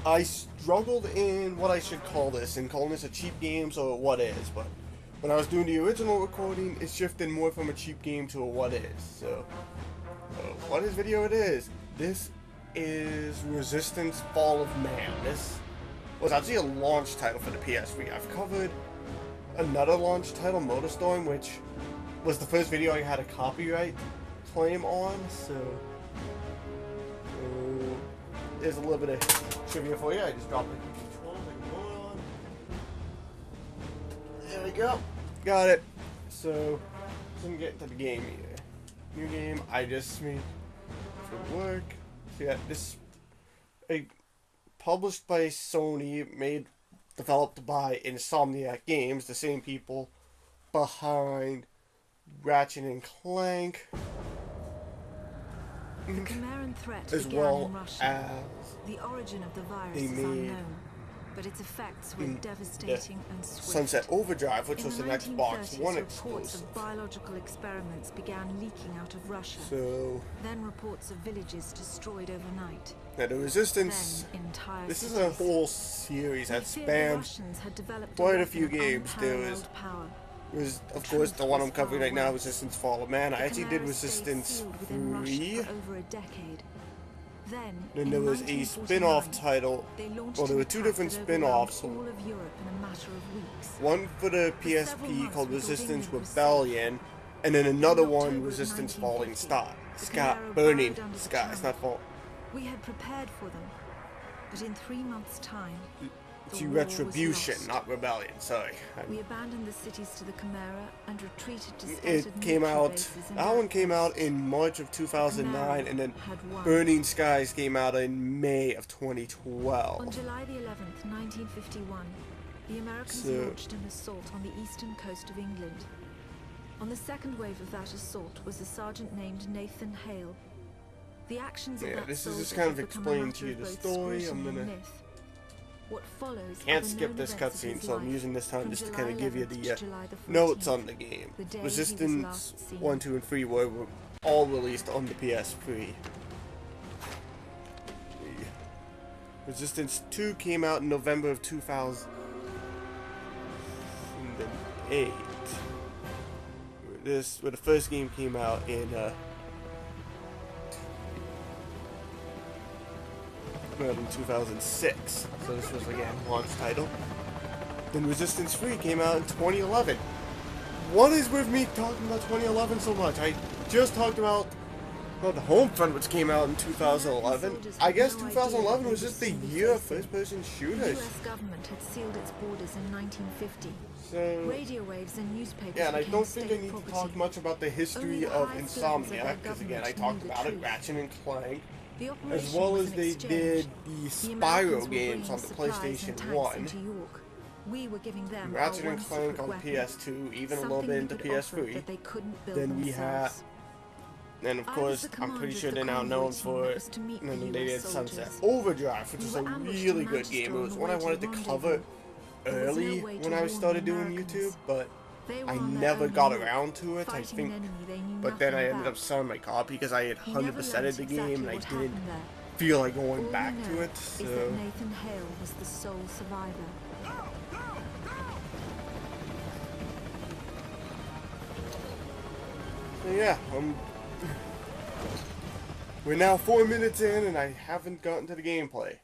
I struggled in what I should call this, and calling this a cheap game, so what is, but when I was doing the original recording, it shifted more from a cheap game to a what is, so what is video it is. This is Resistance Fall of Man. This was actually a launch title for the PS3. I've covered another launch title, Motorstorm, which was the first video I had a copyright claim on, so there's a little bit of trivia for you. I just dropped the controls like a moron. There we go. Got it. So, let's get into the game here. New game, I just made for work. So yeah, this published by Sony, developed by Insomniac Games, the same people behind Ratchet and Clank. The Chimeran threat as began well in Russia. as the origin of the virus they is made unknown, but its effects were devastating and swift. Sunset Overdrive, which In was the an Xbox 1930s, One reports exclusive. of biological experiments began leaking out of Russia. So Then reports of villages destroyed overnight. now the Resistance. Then entire This is cities. a whole series that They feared the spans Russians had developed quite a weapon few of games. There unparalleled power. was, of course, the one I'm covering right now, Resistance Fall of Man. I actually did Resistance 3. For over a decade. Then Then there was a spin-off title. Well, there were two different spin-offs. All of Europe in a matter of weeks. One for the PSP called Resistance Rebellion, and then another one, Resistance Falling Star. Burning Sky. It's not fall. We had prepared for them, but in 3 months' time, the To war was Retribution, lost. not Rebellion. Sorry. We abandoned the cities to the Chimera and retreated to It scattered came military out. bases in That one came out outposts. in March of 2009, and then Had won. Burning Skies came out in May of On 2012. July the 11th, 1951, the Americans So- launched an assault on the eastern coast of England. On the second wave of that assault was a sergeant named Nathan Hale. The actions of Yeah, that this is just soldier kind of have become a explaining matter to you of the both story. scrutiny I'm and gonna- myth. What follows Can't are the skip known this events of cutscene, his so I'm life using this time from just to July kind of give you 11th the to July the notes 14th, on the game. the day he was Resistance last seen. 1, 2, and 3 were all released on the PS3. Resistance 2 came out in November of 2008. Where the first game came out in in 2006. So this was again launch title. Then Resistance 3 came out in 2011. What is with me talking about 2011 so much? I just talked about the Homefront, which came out in 2011. I guess 2011 was just the year of first-person The shooters. US government had sealed its borders in 1950. So Radio waves and newspapers yeah, and I became don't think I state need to property. talk much about the Only history the of highest levels of their Insomniac, because again I government talked knew the about it, truth. Ratchet and Clank, The as operation well was as an they exchange. did the The Spyro Americans were games bringing on the supplies and PlayStation tanks 1. into York. We were giving them Ratchet our and one Clank secret on weapon, PS2, even a little something bit we into could offer PS3. that they couldn't build Then we had, themselves. and of I course, was the I'm pretty commander sure of they're the now convoy known team for, that was to meet and the then they US did Sunset soldiers. Overdrive, which We was were a ambushed really in good game. It Manchester was on one the I way wanted to to the cover rendezvous. There was no early way to when I warn the started doing Americans. YouTube, but They were I on their never own got in York, around to it. I fighting think, an enemy they knew but then I nothing ended up about. selling my copy because I had We never 100%ed learnt the exactly game and I what didn't happened there. feel like All going we back know to it. is So that Nathan Hale was the sole survivor. yeah, we're now 4 minutes in and I haven't gotten to the gameplay.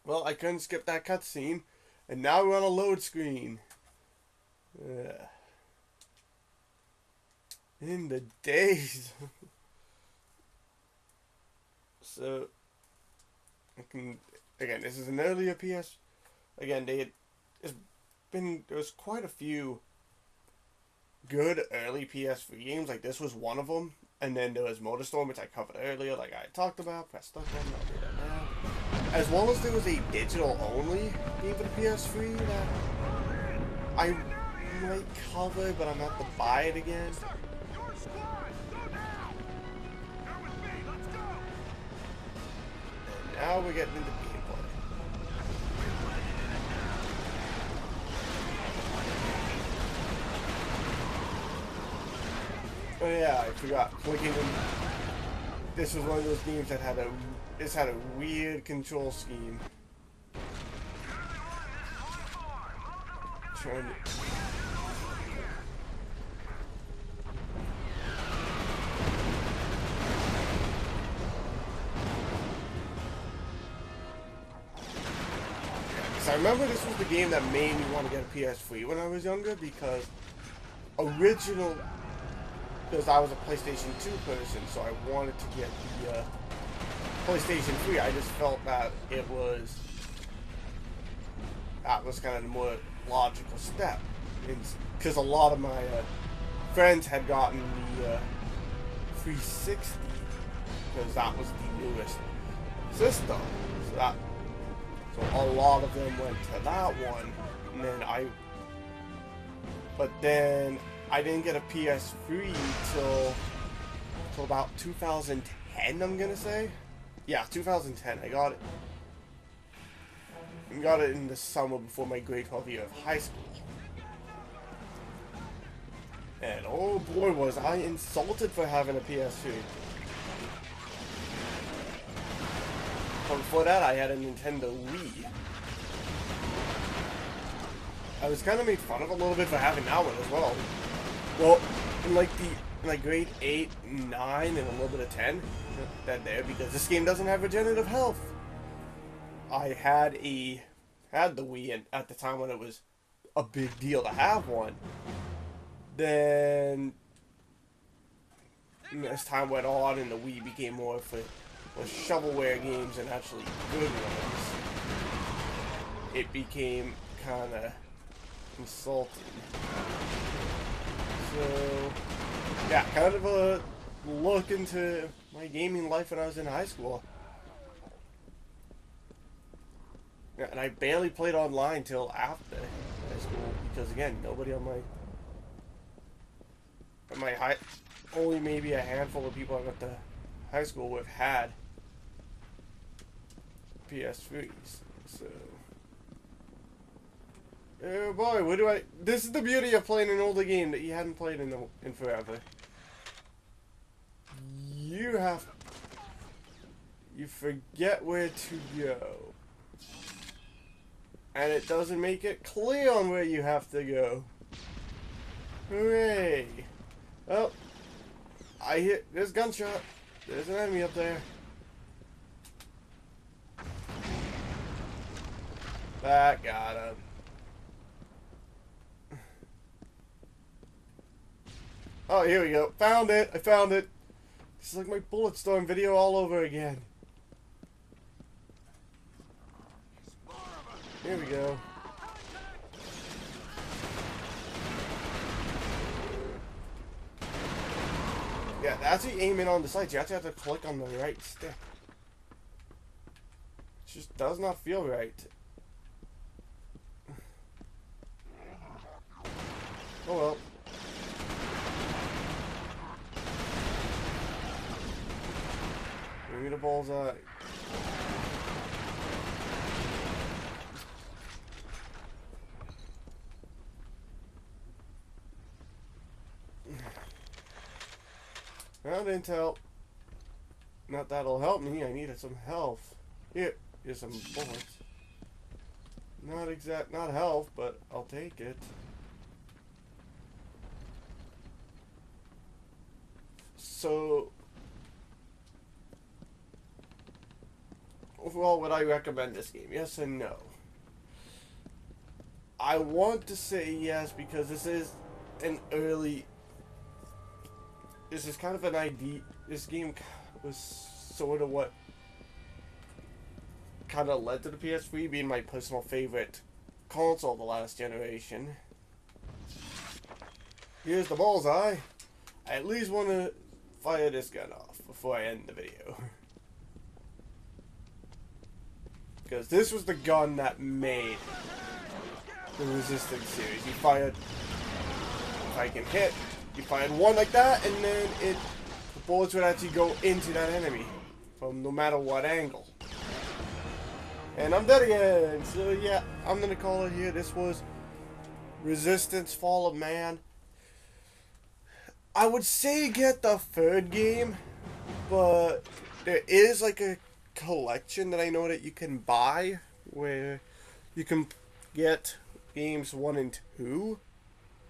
Well, I couldn't skip that cutscene, and now we're on a load screen. In the days. So, again, this is an earlier PS. Again, there was quite a few good early PS3 games. Like this was one of them, and then there was Motorstorm, which I covered earlier, like I talked about. Press start button, I'll do that now. As well as there was a digital only game for the PS3 that I might cover, but I'm not to buy it again. And now we're getting into gameplay. Oh yeah, I forgot. Clicking this was one of those games that had a weird control scheme. Trying to... I remember this was the game that made me want to get a PS3 when I was younger, because I was a PlayStation 2 person, so I wanted to get the PlayStation 3. I just felt that that was kind of the more logical step, because a lot of my friends had gotten the 360, because that was the newest system. So a lot of them went to that one, and then but then I didn't get a PS3 till about 2010, I'm gonna say. Yeah, 2010. I got it in the summer before my grade 12 year of high school. And oh boy, was I insulted for having a PS3. But before that, I had a Nintendo Wii. I was kind of made fun of a little bit for having that one as well. Well, in like grade 8, 9, and a little bit of 10, that there, because this game doesn't have regenerative health. I had the Wii at the time when it was a big deal to have one. Then, as time went on and the Wii became more for shovelware games and actually good ones, it became kind of insulting. So, yeah, kind of a look into my gaming life when I was in high school. Yeah, and I barely played online till after high school, because again, nobody on only maybe a handful of people I went to high school with had PS3s. So, oh boy, this is the beauty of playing an older game that you hadn't played in forever. You forget where to go, and it doesn't make it clear on where you have to go. Hooray! Oh, there's a gunshot. There's an enemy up there. That got him. Oh, here we go. Found it. I found it. This is like my Bulletstorm video all over again. Here we go. Yeah, that's the aiming on the sights. You actually have to click on the right stick. It just does not feel right. Oh well. Give me the bullseye. Found intel. Not that'll help me. I needed some health. Here's some bullets. Not health, but I'll take it. So, overall, would I recommend this game? Yes and no. I want to say yes, because this is kind of an idea. This game was sort of what kind of led to the PS3 being my personal favorite console of the last generation. Here's the bullseye. I at least want to fire this gun off before I end the video. Because this was the gun that made the Resistane series. You fired, if I can hit, you fired one like that, and then the bullets would actually go into that enemy from no matter what angle. And I'm dead again. So yeah, I'm gonna call it here. This was Resistance: Fall of Man. I would say get the third game, But there is like a collection that I know that you can buy where you can get games 1 and 2.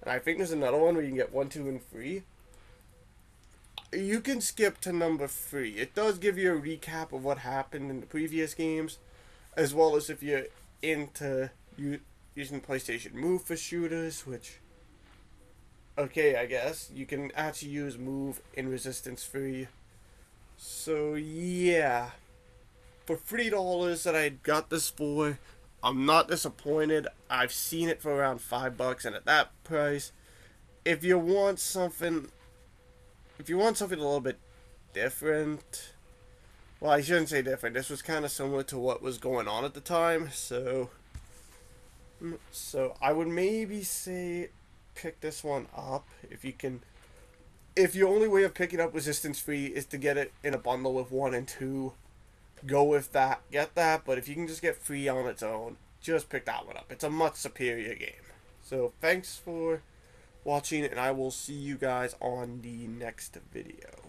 And I think there's another one where you can get 1, 2, and 3. You can skip to number 3. It does give you a recap of what happened in the previous games, as well as if you're into using PlayStation Move for shooters, which, okay, I guess you can actually use Move in Resistance 3. So yeah, for $3 that I got this for, I'm not disappointed. I've seen it for around $5, and at that price, if you want something, a little bit different, well, I shouldn't say different. This was kind of similar to what was going on at the time, so I would maybe say pick this one up if you can. If your only way of picking up Resistance 3 is to get it in a bundle with 1 and 2, go with that, get that. But if you can just get 3 on its own, just pick that one up. It's a much superior game. So thanks for watching, and I will see you guys on the next video.